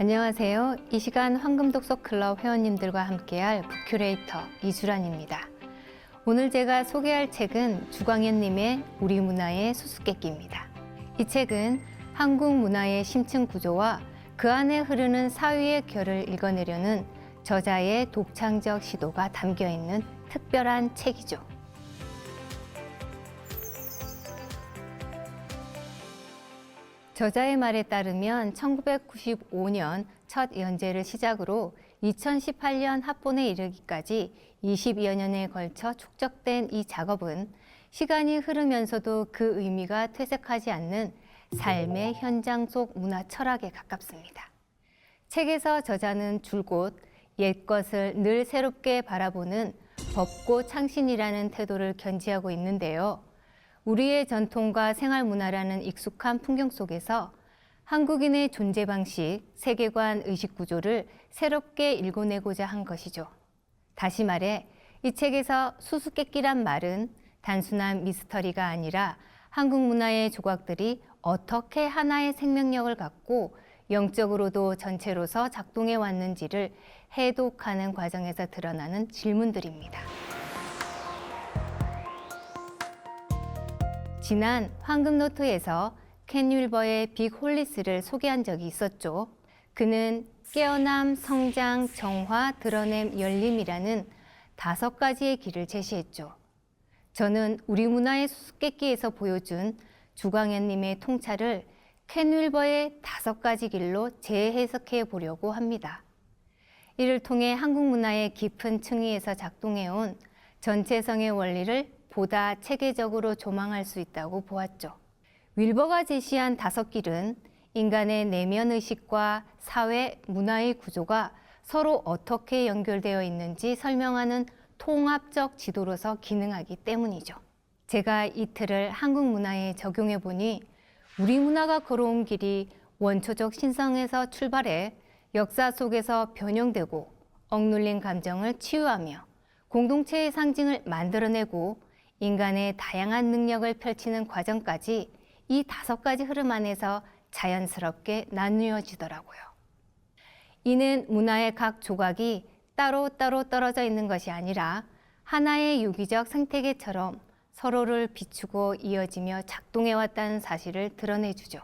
안녕하세요. 이 시간 황금독서클럽 회원님들과 함께할 북큐레이터 이주란입니다. 오늘 제가 소개할 책은 주광현님의 우리 문화의 수수께끼입니다. 이 책은 한국 문화의 심층 구조와 그 안에 흐르는 사회의 결을 읽어내려는 저자의 독창적 시도가 담겨있는 특별한 책이죠. 저자의 말에 따르면 1995년 첫 연재를 시작으로 2018년 합본에 이르기까지 20여 년에 걸쳐 축적된 이 작업은 시간이 흐르면서도 그 의미가 퇴색하지 않는 삶의 현장 속 문화 철학에 가깝습니다. 책에서 저자는 줄곧 옛것을 늘 새롭게 바라보는 법고 창신이라는 태도를 견지하고 있는데요. 우리의 전통과 생활 문화라는 익숙한 풍경 속에서 한국인의 존재 방식, 세계관, 의식 구조를 새롭게 읽어내고자 한 것이죠. 다시 말해 이 책에서 수수께끼란 말은 단순한 미스터리가 아니라 한국 문화의 조각들이 어떻게 하나의 생명력을 갖고 영적으로도 전체로서 작동해 왔는지를 해독하는 과정에서 드러나는 질문들입니다. 지난 황금노트에서 켄 윌버의 빅 홀리스를 소개한 적이 있었죠. 그는 깨어남, 성장, 정화, 드러냄, 열림이라는 5가지의 길을 제시했죠. 저는 우리 문화의 수수께끼에서 보여준 주광현님의 통찰을 켄 윌버의 5가지 길로 재해석해 보려고 합니다. 이를 통해 한국 문화의 깊은 층위에서 작동해온 전체성의 원리를 보다 체계적으로 조망할 수 있다고 보았죠. 윌버가 제시한 5길은 인간의 내면 의식과 사회, 문화의 구조가 서로 어떻게 연결되어 있는지 설명하는 통합적 지도로서 기능하기 때문이죠. 제가 이 틀을 한국 문화에 적용해 보니 우리 문화가 걸어온 길이 원초적 신성에서 출발해 역사 속에서 변형되고 억눌린 감정을 치유하며 공동체의 상징을 만들어내고 인간의 다양한 능력을 펼치는 과정까지 이 5가지 흐름 안에서 자연스럽게 나누어지더라고요. 이는 문화의 각 조각이 따로따로 떨어져 있는 것이 아니라 하나의 유기적 생태계처럼 서로를 비추고 이어지며 작동해왔다는 사실을 드러내주죠.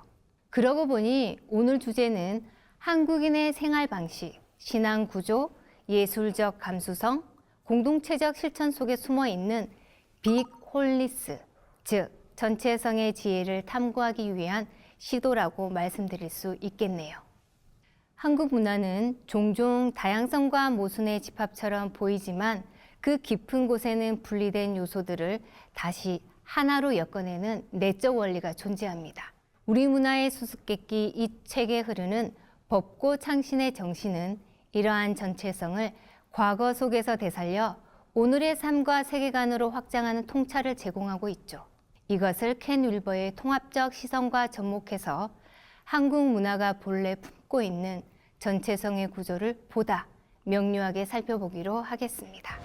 그러고 보니 오늘 주제는 한국인의 생활 방식, 신앙 구조, 예술적 감수성, 공동체적 실천 속에 숨어 있는 빅 홀리스, 즉 전체성의 지혜를 탐구하기 위한 시도라고 말씀드릴 수 있겠네요. 한국 문화는 종종 다양성과 모순의 집합처럼 보이지만 그 깊은 곳에는 분리된 요소들을 다시 하나로 엮어내는 내적 원리가 존재합니다. 우리 문화의 수수께끼 이 책에 흐르는 법고 창신의 정신은 이러한 전체성을 과거 속에서 되살려 오늘의 삶과 세계관으로 확장하는 통찰을 제공하고 있죠. 이것을 켄 윌버의 통합적 시선과 접목해서 한국 문화가 본래 품고 있는 전체성의 구조를 보다 명료하게 살펴보기로 하겠습니다.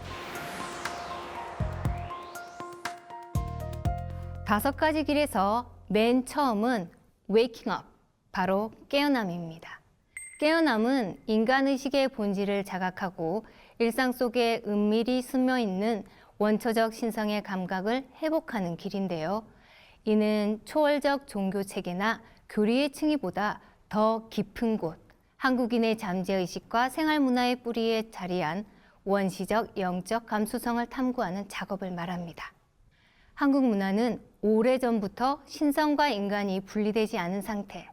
5가지 길에서 맨 처음은 waking up, 바로 깨어남입니다. 깨어남은 인간의식의 본질을 자각하고 일상 속에 은밀히 스며 있는 원초적 신성의 감각을 회복하는 길인데요. 이는 초월적 종교 체계나 교리의 층위보다 더 깊은 곳, 한국인의 잠재의식과 생활문화의 뿌리에 자리한 원시적 영적 감수성을 탐구하는 작업을 말합니다. 한국 문화는 오래전부터 신성과 인간이 분리되지 않은 상태,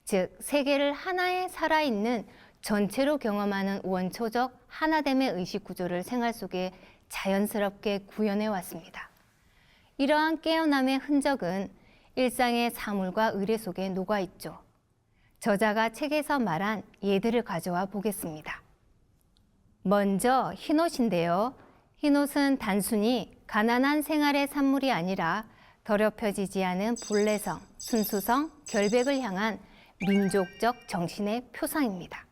즉 세계를 하나의 살아있는 전체로 경험하는 원초적 하나됨의 의식 구조를 생활 속에 자연스럽게 구현해 왔습니다. 이러한 깨어남의 흔적은 일상의 사물과 의례 속에 녹아있죠. 저자가 책에서 말한 예들을 가져와 보겠습니다. 먼저 흰옷인데요. 흰옷은 단순히 가난한 생활의 산물이 아니라 더럽혀지지 않은 본래성, 순수성, 결백을 향한 민족적 정신의 표상입니다.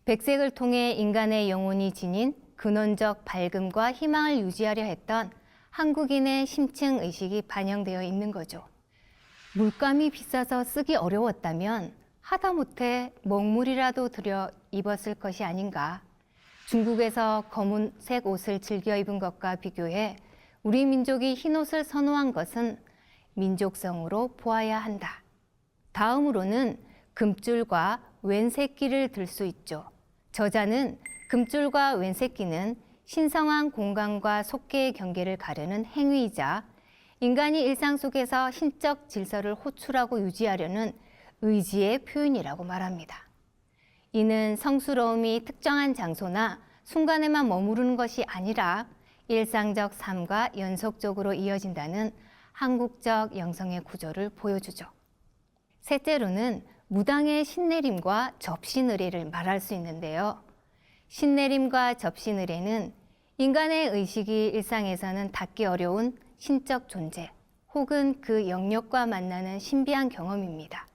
백색을 통해 인간의 영혼이 지닌 근원적 밝음과 희망을 유지하려 했던 한국인의 심층 의식이 반영되어 있는 거죠. 물감이 비싸서 쓰기 어려웠다면 하다못해 먹물이라도 들여 입었을 것이 아닌가. 중국에서 검은색 옷을 즐겨 입은 것과 비교해 우리 민족이 흰옷을 선호한 것은 민족성으로 보아야 한다. 다음으로는 금줄과 왼새끼를 들 수 있죠. 저자는 금줄과 왼새끼는 신성한 공간과 속계의 경계를 가르는 행위이자 인간이 일상 속에서 신적 질서를 호출하고 유지하려는 의지의 표현이라고 말합니다. 이는 성스러움이 특정한 장소나 순간에만 머무르는 것이 아니라 일상적 삶과 연속적으로 이어진다는 한국적 영성의 구조를 보여주죠. 셋째로는 무당의 신내림과 접신의례를 말할 수 있는데요. 신내림과 접신의례는 인간의 의식이 일상에서는 닿기 어려운 신적 존재 혹은 그 영역과 만나는 신비한 경험입니다.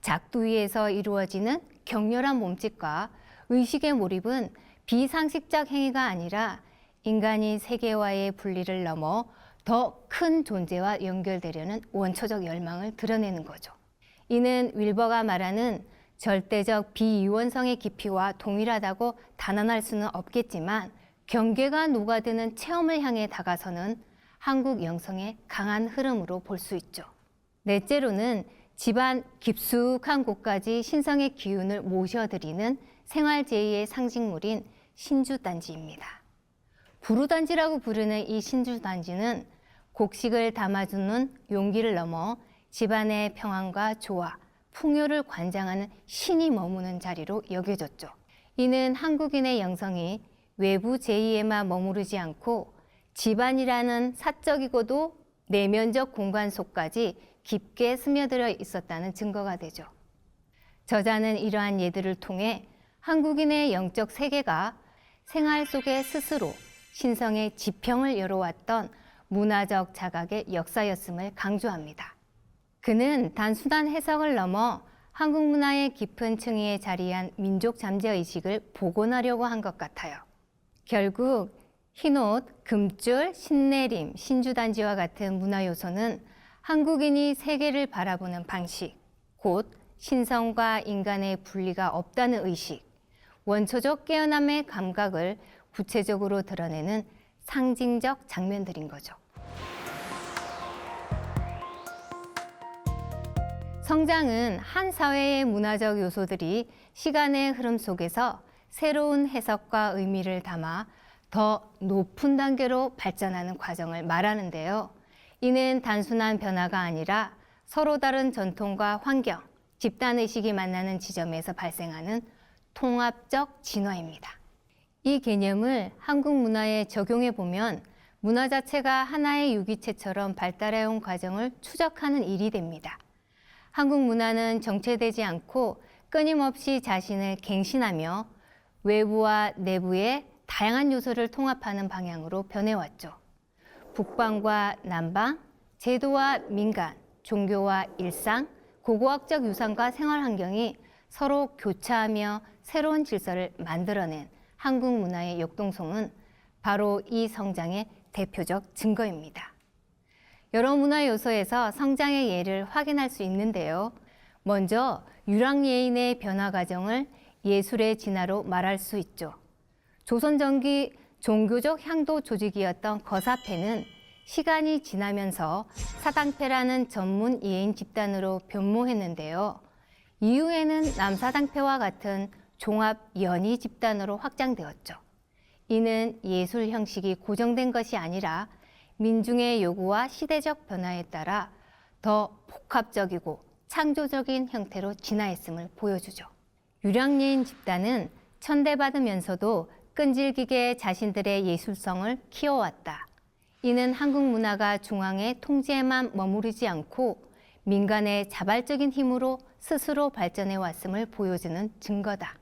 작두 위에서 이루어지는 격렬한 몸짓과 의식의 몰입은 비상식적 행위가 아니라 인간이 세계와의 분리를 넘어 더 큰 존재와 연결되려는 원초적 열망을 드러내는 거죠. 이는 윌버가 말하는 절대적 비이원성의 깊이와 동일하다고 단언할 수는 없겠지만 경계가 녹아드는 체험을 향해 다가서는 한국 영성의 강한 흐름으로 볼 수 있죠. 넷째로는 집안 깊숙한 곳까지 신성의 기운을 모셔드리는 생활제의의 상징물인 신주단지입니다. 부루단지라고 부르는 이 신주단지는 곡식을 담아주는 용기를 넘어 집안의 평안과 조화, 풍요를 관장하는 신이 머무는 자리로 여겨졌죠. 이는 한국인의 영성이 외부 제의에만 머무르지 않고 집안이라는 사적이고도 내면적 공간 속까지 깊게 스며들어 있었다는 증거가 되죠. 저자는 이러한 예들을 통해 한국인의 영적 세계가 생활 속에 스스로 신성의 지평을 열어왔던 문화적 자각의 역사였음을 강조합니다. 그는 단순한 해석을 넘어 한국 문화의 깊은 층위에 자리한 민족 잠재의식을 복원하려고 한 것 같아요. 결국 흰옷, 금줄, 신내림, 신주단지와 같은 문화 요소는 한국인이 세계를 바라보는 방식, 곧 신성과 인간의 분리가 없다는 의식, 원초적 깨어남의 감각을 구체적으로 드러내는 상징적 장면들인 거죠. 성장은 한 사회의 문화적 요소들이 시간의 흐름 속에서 새로운 해석과 의미를 담아 더 높은 단계로 발전하는 과정을 말하는데요. 이는 단순한 변화가 아니라 서로 다른 전통과 환경, 집단의식이 만나는 지점에서 발생하는 통합적 진화입니다. 이 개념을 한국 문화에 적용해 보면 문화 자체가 하나의 유기체처럼 발달해온 과정을 추적하는 일이 됩니다. 한국 문화는 정체되지 않고 끊임없이 자신을 갱신하며 외부와 내부의 다양한 요소를 통합하는 방향으로 변해왔죠. 북방과 남방, 제도와 민간, 종교와 일상, 고고학적 유산과 생활 환경이 서로 교차하며 새로운 질서를 만들어낸 한국 문화의 역동성은 바로 이 성장의 대표적 증거입니다. 여러 문화 요소에서 성장의 예를 확인할 수 있는데요. 먼저 유랑예인의 변화 과정을 예술의 진화로 말할 수 있죠. 조선 전기 종교적 향도 조직이었던 거사패는 시간이 지나면서 사당패라는 전문 예인 집단으로 변모했는데요. 이후에는 남사당패와 같은 종합 연희 집단으로 확장되었죠. 이는 예술 형식이 고정된 것이 아니라 민중의 요구와 시대적 변화에 따라 더 복합적이고 창조적인 형태로 진화했음을 보여주죠. 유랑예인 집단은 천대받으면서도 끈질기게 자신들의 예술성을 키워왔다. 이는 한국 문화가 중앙의 통제에만 머무르지 않고 민간의 자발적인 힘으로 스스로 발전해 왔음을 보여주는 증거다.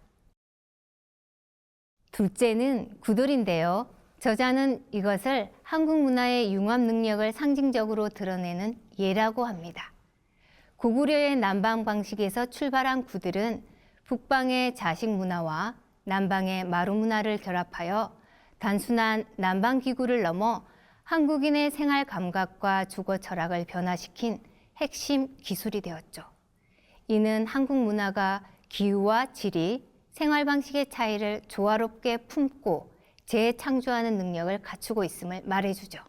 둘째는 구들인데요. 저자는 이것을 한국 문화의 융합 능력을 상징적으로 드러내는 예라고 합니다. 고구려의 남방 방식에서 출발한 구들은 북방의 자식 문화와 남방의 마루 문화를 결합하여 단순한 남방 기구를 넘어 한국인의 생활 감각과 주거 철학을 변화시킨 핵심 기술이 되었죠. 이는 한국 문화가 기후와 지리, 생활 방식의 차이를 조화롭게 품고 재창조하는 능력을 갖추고 있음을 말해주죠.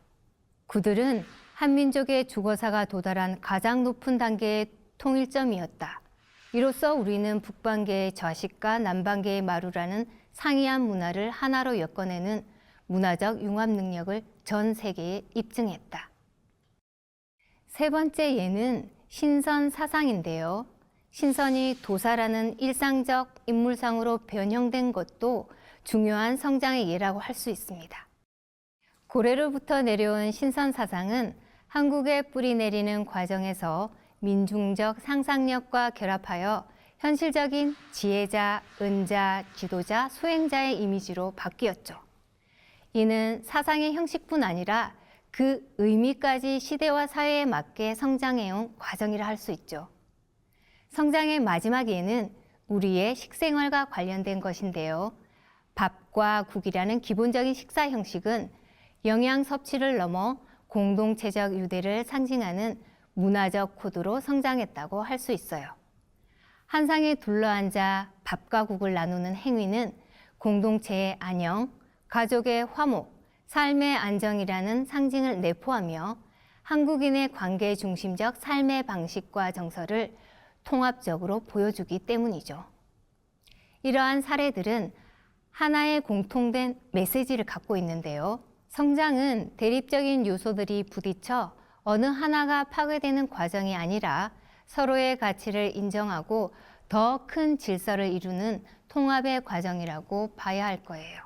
구들은 한민족의 주거사가 도달한 가장 높은 단계의 통일점이었다. 이로써 우리는 북방계의 좌식과 남방계의 마루라는 상이한 문화를 하나로 엮어내는 문화적 융합 능력을 전 세계에 입증했다. 세 번째 예는 신선 사상인데요. 신선이 도사라는 일상적 인물상으로 변형된 것도 중요한 성장의 예라고 할 수 있습니다. 고래로부터 내려온 신선 사상은 한국에 뿌리 내리는 과정에서 민중적 상상력과 결합하여 현실적인 지혜자, 은자, 지도자, 수행자의 이미지로 바뀌었죠. 이는 사상의 형식뿐 아니라 그 의미까지 시대와 사회에 맞게 성장해온 과정이라 할 수 있죠. 성장의 마지막 예는 우리의 식생활과 관련된 것인데요. 밥과 국이라는 기본적인 식사 형식은 영양 섭취를 넘어 공동체적 유대를 상징하는 문화적 코드로 성장했다고 할 수 있어요. 한 상에 둘러앉아 밥과 국을 나누는 행위는 공동체의 안녕, 가족의 화목, 삶의 안정이라는 상징을 내포하며 한국인의 관계 중심적 삶의 방식과 정서를 통합적으로 보여주기 때문이죠. 이러한 사례들은 하나의 공통된 메시지를 갖고 있는데요. 성장은 대립적인 요소들이 부딪혀 어느 하나가 파괴되는 과정이 아니라 서로의 가치를 인정하고 더 큰 질서를 이루는 통합의 과정이라고 봐야 할 거예요.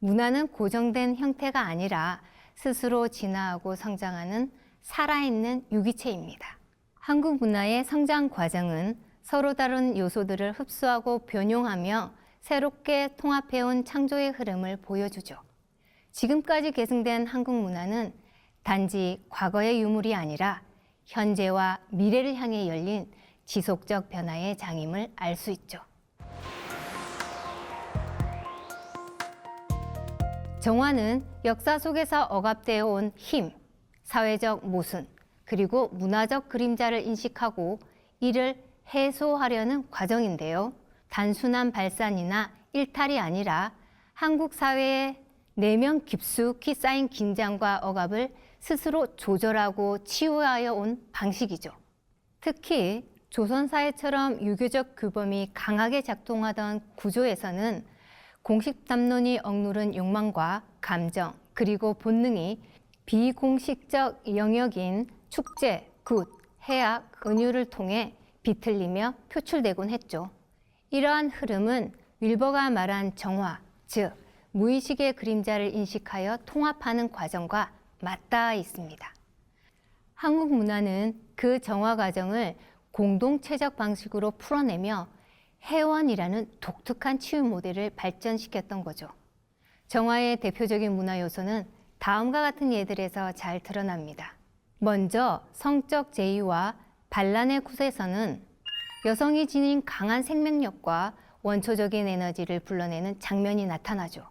문화는 고정된 형태가 아니라 스스로 진화하고 성장하는 살아있는 유기체입니다. 한국 문화의 성장 과정은 서로 다른 요소들을 흡수하고 변용하며 새롭게 통합해온 창조의 흐름을 보여주죠. 지금까지 계승된 한국 문화는 단지 과거의 유물이 아니라 현재와 미래를 향해 열린 지속적 변화의 장임을 알 수 있죠. 정화는 역사 속에서 억압되어 온 힘, 사회적 모순, 그리고 문화적 그림자를 인식하고 이를 해소하려는 과정인데요. 단순한 발산이나 일탈이 아니라 한국 사회의 내면 깊숙이 쌓인 긴장과 억압을 스스로 조절하고 치유하여 온 방식이죠. 특히 조선사회처럼 유교적 규범이 강하게 작동하던 구조에서는 공식 담론이 억누른 욕망과 감정, 그리고 본능이 비공식적 영역인 축제, 굿, 해악, 은유를 통해 비틀리며 표출되곤 했죠. 이러한 흐름은 윌버가 말한 정화, 즉 무의식의 그림자를 인식하여 통합하는 과정과 맞닿아 있습니다. 한국 문화는 그 정화 과정을 공동체적 방식으로 풀어내며 해원이라는 독특한 치유 모델을 발전시켰던 거죠. 정화의 대표적인 문화 요소는 다음과 같은 예들에서 잘 드러납니다. 먼저 성적 제의와 반란의 굿에서는 여성이 지닌 강한 생명력과 원초적인 에너지를 불러내는 장면이 나타나죠.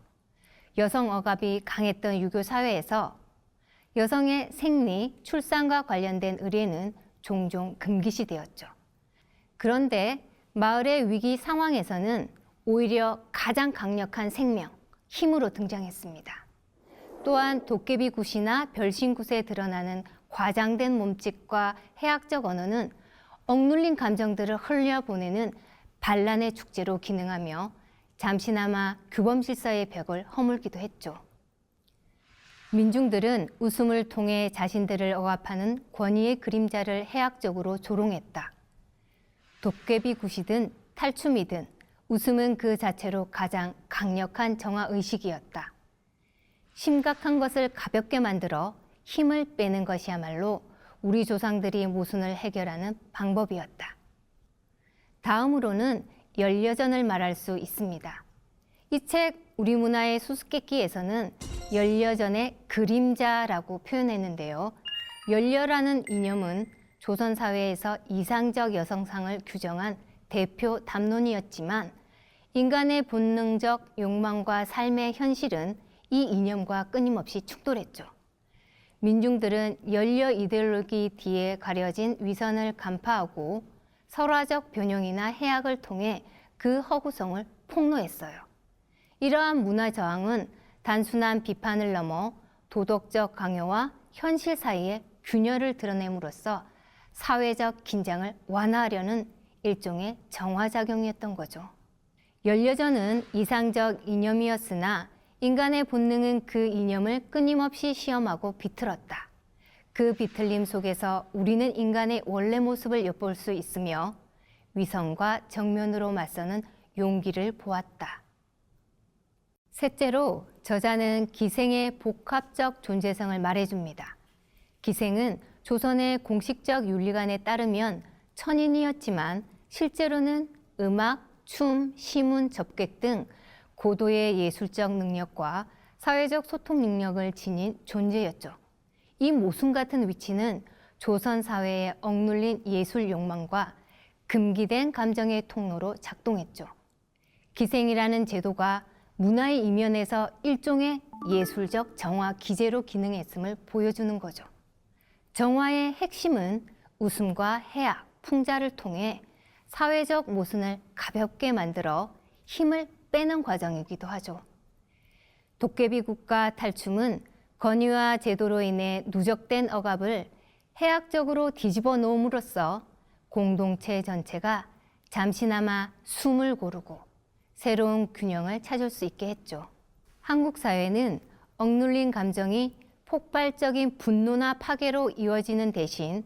여성 억압이 강했던 유교 사회에서 여성의 생리, 출산과 관련된 의례는 종종 금기시되었죠. 그런데 마을의 위기 상황에서는 오히려 가장 강력한 생명, 힘으로 등장했습니다. 또한 도깨비 굿이나 별신 굿에 드러나는 과장된 몸짓과 해학적 언어는 억눌린 감정들을 흘려보내는 반란의 축제로 기능하며 잠시나마 규범 질서의 벽을 허물기도 했죠. 민중들은 웃음을 통해 자신들을 억압하는 권위의 그림자를 해학적으로 조롱했다. 도깨비 굿이든 탈춤이든 웃음은 그 자체로 가장 강력한 정화의식이었다. 심각한 것을 가볍게 만들어 힘을 빼는 것이야말로 우리 조상들이 모순을 해결하는 방법이었다. 다음으로는 열려전을 말할 수 있습니다. 이 책 우리 문화의 수수께끼에서는 열려전의 그림자라고 표현했는데요. 열려라는 이념은 조선 사회에서 이상적 여성상을 규정한 대표 담론이었지만 인간의 본능적 욕망과 삶의 현실은 이 이념과 끊임없이 충돌했죠. 민중들은 열려 이데올로기 뒤에 가려진 위선을 간파하고 설화적 변형이나 해악을 통해 그 허구성을 폭로했어요. 이러한 문화 저항은 단순한 비판을 넘어 도덕적 강요와 현실 사이의 균열을 드러냄으로써 사회적 긴장을 완화하려는 일종의 정화작용이었던 거죠. 연려전은 이상적 이념이었으나 인간의 본능은 그 이념을 끊임없이 시험하고 비틀었다. 그 비틀림 속에서 우리는 인간의 원래 모습을 엿볼 수 있으며 위선과 정면으로 맞서는 용기를 보았다. 셋째로 저자는 기생의 복합적 존재성을 말해줍니다. 기생은 조선의 공식적 윤리관에 따르면 천인이었지만 실제로는 음악, 춤, 시문, 접객 등 고도의 예술적 능력과 사회적 소통 능력을 지닌 존재였죠. 이 모순 같은 위치는 조선 사회에 억눌린 예술 욕망과 금기된 감정의 통로로 작동했죠. 기생이라는 제도가 문화의 이면에서 일종의 예술적 정화 기제로 기능했음을 보여주는 거죠. 정화의 핵심은 웃음과 해악, 풍자를 통해 사회적 모순을 가볍게 만들어 힘을 빼는 과정이기도 하죠. 도깨비 국가 탈춤은 권위와 제도로 인해 누적된 억압을 해악적으로 뒤집어 놓음으로써 공동체 전체가 잠시나마 숨을 고르고 새로운 균형을 찾을 수 있게 했죠. 한국 사회는 억눌린 감정이 폭발적인 분노나 파괴로 이어지는 대신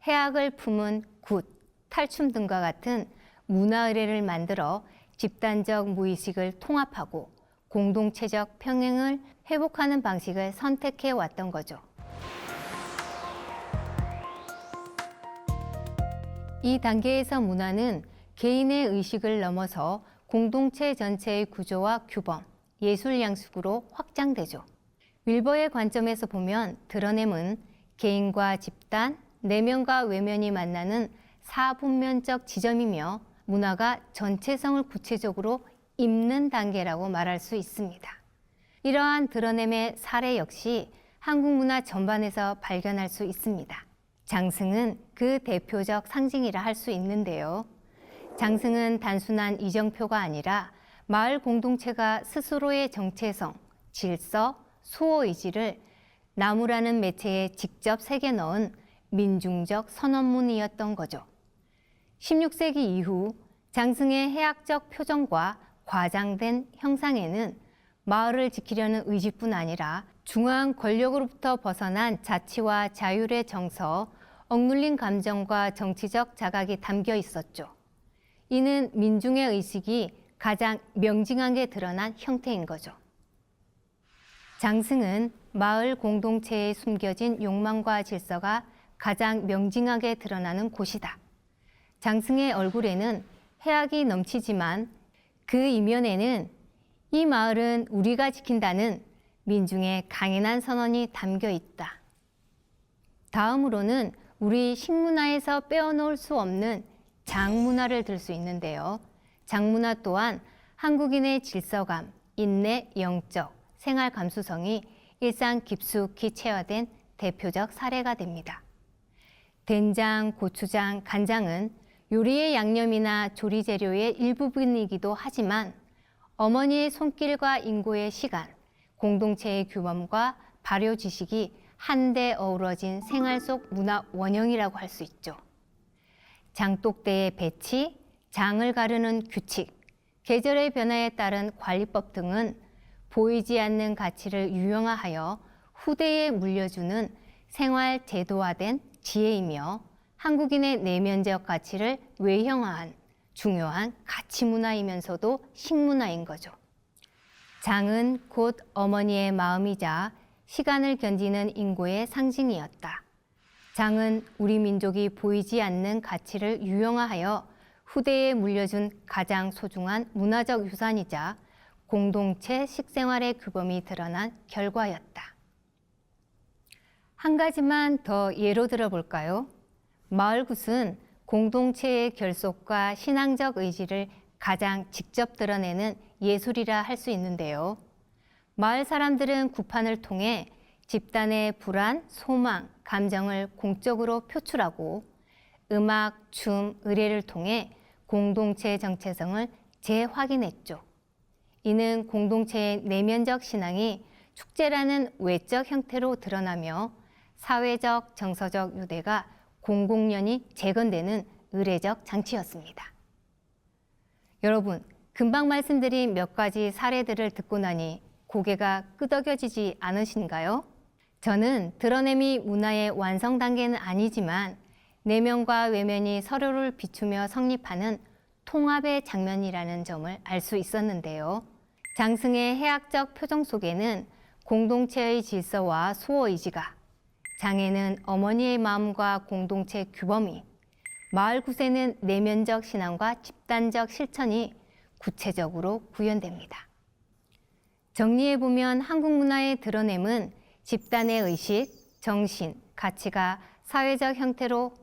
해악을 품은 굿, 탈춤 등과 같은 문화 의례를 만들어 집단적 무의식을 통합하고 공동체적 평행을 회복하는 방식을 선택해 왔던 거죠. 이 단계에서 문화는 개인의 의식을 넘어서 공동체 전체의 구조와 규범, 예술 양식으로 확장되죠. 윌버의 관점에서 보면 드러냄은 개인과 집단, 내면과 외면이 만나는 사분면적 지점이며 문화가 전체성을 구체적으로 입는 단계라고 말할 수 있습니다. 이러한 드러냄의 사례 역시 한국 문화 전반에서 발견할 수 있습니다. 장승은 그 대표적 상징이라 할 수 있는데요. 장승은 단순한 이정표가 아니라 마을 공동체가 스스로의 정체성, 질서, 수호의지를 나무라는 매체에 직접 새겨 넣은 민중적 선언문이었던 거죠. 16세기 이후 장승의 해악적 표정과 과장된 형상에는 마을을 지키려는 의지뿐 아니라 중앙 권력으로부터 벗어난 자치와 자율의 정서, 억눌린 감정과 정치적 자각이 담겨 있었죠. 이는 민중의 의식이 가장 명징하게 드러난 형태인 거죠. 장승은 마을 공동체에 숨겨진 욕망과 질서가 가장 명징하게 드러나는 곳이다. 장승의 얼굴에는 해악이 넘치지만 그 이면에는 이 마을은 우리가 지킨다는 민중의 강인한 선언이 담겨 있다. 다음으로는 우리 식문화에서 빼어놓을 수 없는 장문화를 들 수 있는데요. 장문화 또한 한국인의 질서감, 인내, 영적, 생활 감수성이 일상 깊숙이 체화된 대표적 사례가 됩니다. 된장, 고추장, 간장은 요리의 양념이나 조리 재료의 일부분이기도 하지만 어머니의 손길과 인고의 시간, 공동체의 규범과 발효 지식이 한데 어우러진 생활 속 문화 원형이라고 할 수 있죠. 장독대의 배치, 장을 가르는 규칙, 계절의 변화에 따른 관리법 등은 보이지 않는 가치를 유형화하여 후대에 물려주는 생활 제도화된 지혜이며 한국인의 내면적 가치를 외형화한 중요한 가치 문화이면서도 식문화인 거죠. 장은 곧 어머니의 마음이자 시간을 견디는 인고의 상징이었다. 장은 우리 민족이 보이지 않는 가치를 유형화하여 후대에 물려준 가장 소중한 문화적 유산이자 공동체 식생활의 규범이 드러난 결과였다. 한 가지만 더 예로 들어볼까요? 마을굿은 공동체의 결속과 신앙적 의지를 가장 직접 드러내는 예술이라 할 수 있는데요. 마을 사람들은 굿판을 통해 집단의 불안, 소망, 감정을 공적으로 표출하고 음악, 춤, 의례를 통해 공동체의 정체성을 재확인했죠. 이는 공동체의 내면적 신앙이 축제라는 외적 형태로 드러나며 사회적, 정서적 유대가 공공연히 재건되는 의례적 장치였습니다. 여러분, 금방 말씀드린 몇 가지 사례들을 듣고 나니 고개가 끄덕여지지 않으신가요? 저는 드러냄이 문화의 완성 단계는 아니지만 내면과 외면이 서로를 비추며 성립하는 통합의 장면이라는 점을 알 수 있었는데요. 장승의 해학적 표정 속에는 공동체의 질서와 수호의지가, 장에는 어머니의 마음과 공동체 규범이, 마을 구세는 내면적 신앙과 집단적 실천이 구체적으로 구현됩니다. 정리해보면 한국 문화의 드러냄은 집단의 의식, 정신, 가치가 사회적 형태로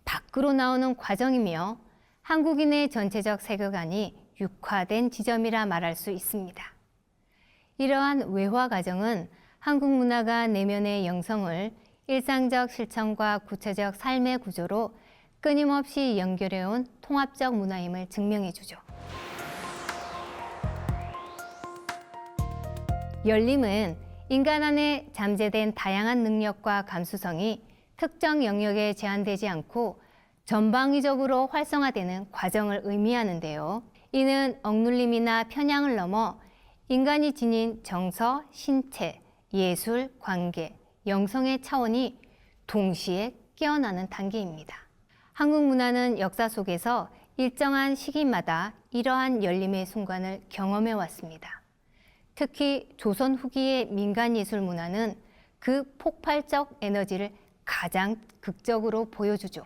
밖으로 나오는 과정이며 한국인의 전체적 세계관이 육화된 지점이라 말할 수 있습니다. 이러한 외화 과정은 한국 문화가 내면의 영성을 일상적 실천과 구체적 삶의 구조로 끊임없이 연결해온 통합적 문화임을 증명해주죠. 열림은 인간 안에 잠재된 다양한 능력과 감수성이 특정 영역에 제한되지 않고 전방위적으로 활성화되는 과정을 의미하는데요. 이는 억눌림이나 편향을 넘어 인간이 지닌 정서, 신체, 예술, 관계, 영성의 차원이 동시에 깨어나는 단계입니다. 한국 문화는 역사 속에서 일정한 시기마다 이러한 열림의 순간을 경험해 왔습니다. 특히 조선 후기의 민간 예술 문화는 그 폭발적 에너지를 가장 극적으로 보여주죠.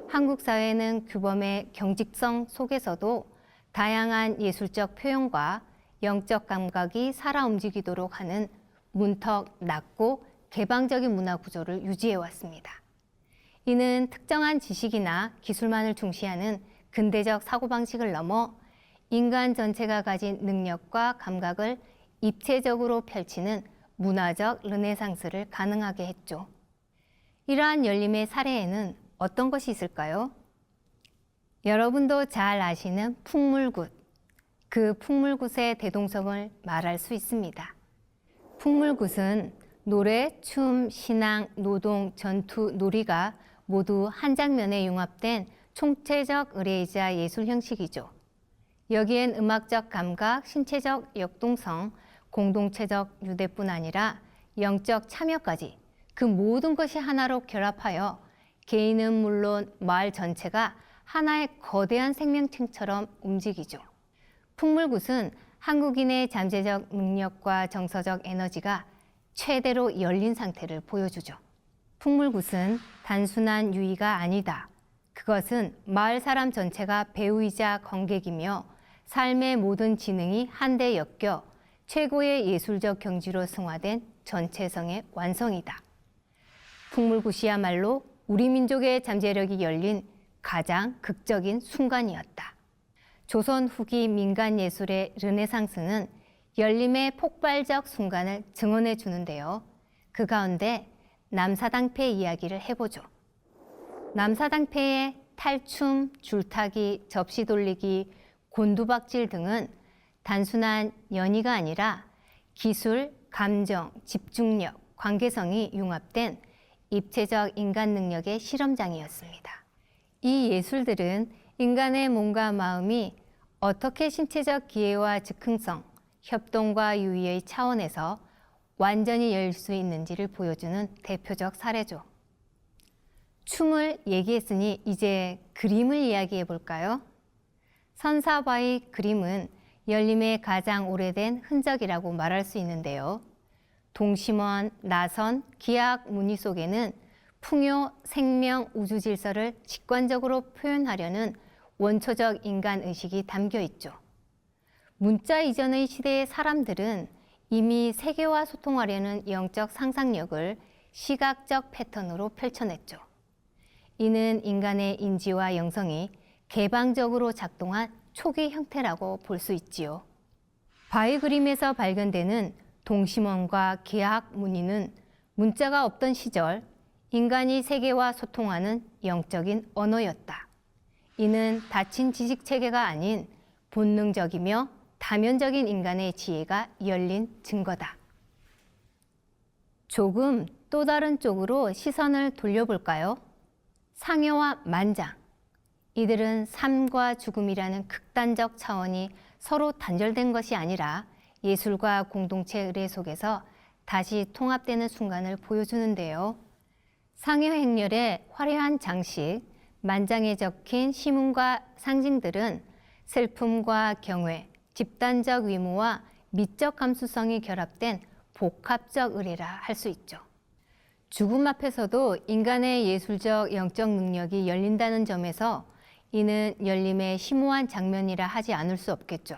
한국 사회는 규범의 경직성 속에서도 다양한 예술적 표현과 영적 감각이 살아 움직이도록 하는 문턱 낮고 개방적인 문화 구조를 유지해 왔습니다. 이는 특정한 지식이나 기술만을 중시하는 근대적 사고방식을 넘어 인간 전체가 가진 능력과 감각을 입체적으로 펼치는 문화적 르네상스를 가능하게 했죠. 이러한 열림의 사례에는 어떤 것이 있을까요? 여러분도 잘 아시는 풍물굿, 그 풍물굿의 대동성을 말할 수 있습니다. 풍물굿은 노래, 춤, 신앙, 노동, 전투, 놀이가 모두 한 장면에 융합된 총체적 의례이자 예술 형식이죠. 여기엔 음악적 감각, 신체적 역동성, 공동체적 유대뿐 아니라 영적 참여까지 그 모든 것이 하나로 결합하여 개인은 물론 마을 전체가 하나의 거대한 생명체처럼 움직이죠. 풍물굿은 한국인의 잠재적 능력과 정서적 에너지가 최대로 열린 상태를 보여주죠. 풍물굿은 단순한 유의가 아니다. 그것은 마을 사람 전체가 배우이자 관객이며 삶의 모든 지능이 한데 엮여 최고의 예술적 경지로 승화된 전체성의 완성이다. 풍물굿이야말로 우리 민족의 잠재력이 열린 가장 극적인 순간이었다. 조선 후기 민간 예술의 르네상스는 열림의 폭발적 순간을 증언해 주는데요. 그 가운데 남사당패 이야기를 해보죠. 남사당패의 탈춤, 줄타기, 접시 돌리기, 곤두박질 등은 단순한 연희가 아니라 기술, 감정, 집중력, 관계성이 융합된 입체적 인간 능력의 실험장이었습니다. 이 예술들은 인간의 몸과 마음이 어떻게 신체적 기회와 즉흥성, 협동과 유의의 차원에서 완전히 열 수 있는지를 보여주는 대표적 사례죠. 춤을 얘기했으니 이제 그림을 이야기해 볼까요? 선사바의 그림은 열림의 가장 오래된 흔적이라고 말할 수 있는데요. 동심원, 나선, 기하학 무늬 속에는 풍요, 생명, 우주 질서를 직관적으로 표현하려는 원초적 인간 의식이 담겨 있죠. 문자 이전의 시대의 사람들은 이미 세계와 소통하려는 영적 상상력을 시각적 패턴으로 펼쳐냈죠. 이는 인간의 인지와 영성이 개방적으로 작동한 초기 형태라고 볼 수 있지요. 바위 그림에서 발견되는 동심원과 기하학 무늬는 문자가 없던 시절 인간이 세계와 소통하는 영적인 언어였다. 이는 닫힌 지식 체계가 아닌 본능적이며 다면적인 인간의 지혜가 열린 증거다. 조금 또 다른 쪽으로 시선을 돌려볼까요? 상여와 만장. 이들은 삶과 죽음이라는 극단적 차원이 서로 단절된 것이 아니라 예술과 공동체 의례 속에서 다시 통합되는 순간을 보여주는데요. 상여 행렬의 화려한 장식, 만장에 적힌 시문과 상징들은 슬픔과 경외, 집단적 위무와 미적 감수성이 결합된 복합적 의례라 할 수 있죠. 죽음 앞에서도 인간의 예술적 영적 능력이 열린다는 점에서 이는 열림의 심오한 장면이라 하지 않을 수 없겠죠.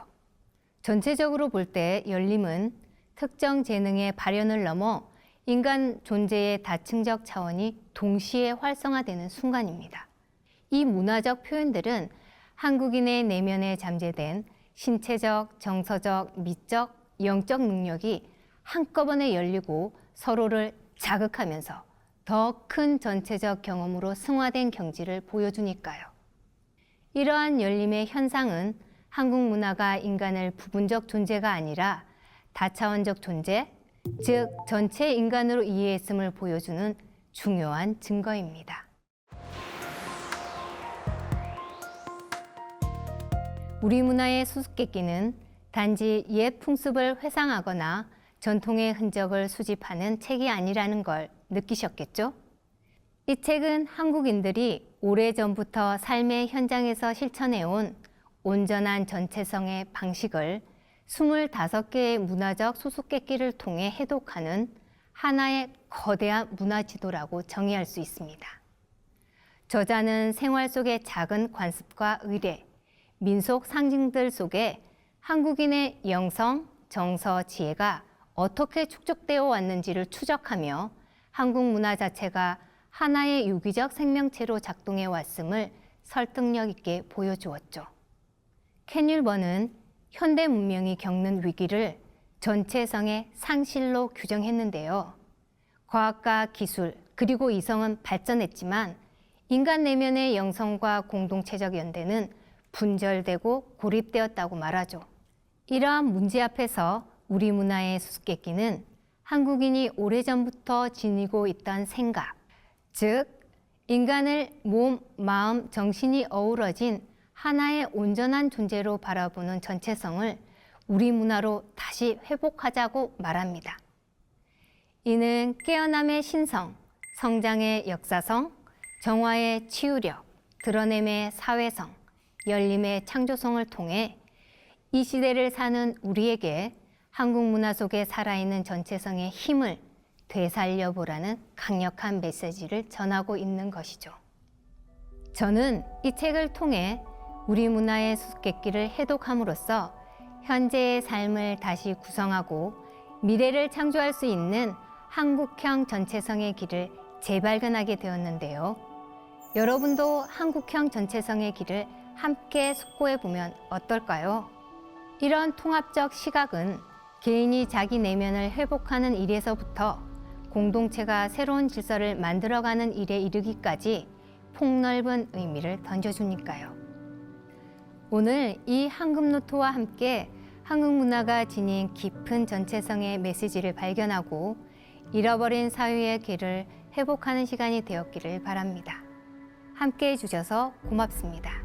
전체적으로 볼 때 열림은 특정 재능의 발현을 넘어 인간 존재의 다층적 차원이 동시에 활성화되는 순간입니다. 이 문화적 표현들은 한국인의 내면에 잠재된 신체적, 정서적, 미적, 영적 능력이 한꺼번에 열리고 서로를 자극하면서 더 큰 전체적 경험으로 승화된 경지를 보여주니까요. 이러한 열림의 현상은 한국 문화가 인간을 부분적 존재가 아니라 다차원적 존재, 즉 전체 인간으로 이해했음을 보여주는 중요한 증거입니다. 우리 문화의 수수께끼는 단지 옛 풍습을 회상하거나 전통의 흔적을 수집하는 책이 아니라는 걸 느끼셨겠죠? 이 책은 한국인들이 오래전부터 삶의 현장에서 실천해온 온전한 전체성의 방식을 25개의 문화적 수수께끼를 통해 해독하는 하나의 거대한 문화지도라고 정의할 수 있습니다. 저자는 생활 속의 작은 관습과 의례, 민속 상징들 속에 한국인의 영성, 정서, 지혜가 어떻게 축적되어 왔는지를 추적하며 한국 문화 자체가 하나의 유기적 생명체로 작동해 왔음을 설득력 있게 보여주었죠. 켄 율버는 현대 문명이 겪는 위기를 전체성의 상실로 규정했는데요. 과학과 기술 그리고 이성은 발전했지만 인간 내면의 영성과 공동체적 연대는 분절되고 고립되었다고 말하죠. 이러한 문제 앞에서 우리 문화의 수수께끼는 한국인이 오래전부터 지니고 있던 생각, 즉 인간을 몸, 마음, 정신이 어우러진 하나의 온전한 존재로 바라보는 전체성을 우리 문화로 다시 회복하자고 말합니다. 이는 깨어남의 신성, 성장의 역사성, 정화의 치유력, 드러냄의 사회성, 열림의 창조성을 통해 이 시대를 사는 우리에게 한국 문화 속에 살아있는 전체성의 힘을 되살려보라는 강력한 메시지를 전하고 있는 것이죠. 저는 이 책을 통해 우리 문화의 수수께끼를 해독함으로써 현재의 삶을 다시 구성하고 미래를 창조할 수 있는 한국형 전체성의 길을 재발견하게 되었는데요. 여러분도 한국형 전체성의 길을 함께 숙고해 보면 어떨까요? 이런 통합적 시각은 개인이 자기 내면을 회복하는 일에서부터 공동체가 새로운 질서를 만들어가는 일에 이르기까지 폭넓은 의미를 던져주니까요. 오늘 이 황금노트와 함께 한국 문화가 지닌 깊은 전체성의 메시지를 발견하고 잃어버린 사유의 길을 회복하는 시간이 되었기를 바랍니다. 함께 해주셔서 고맙습니다.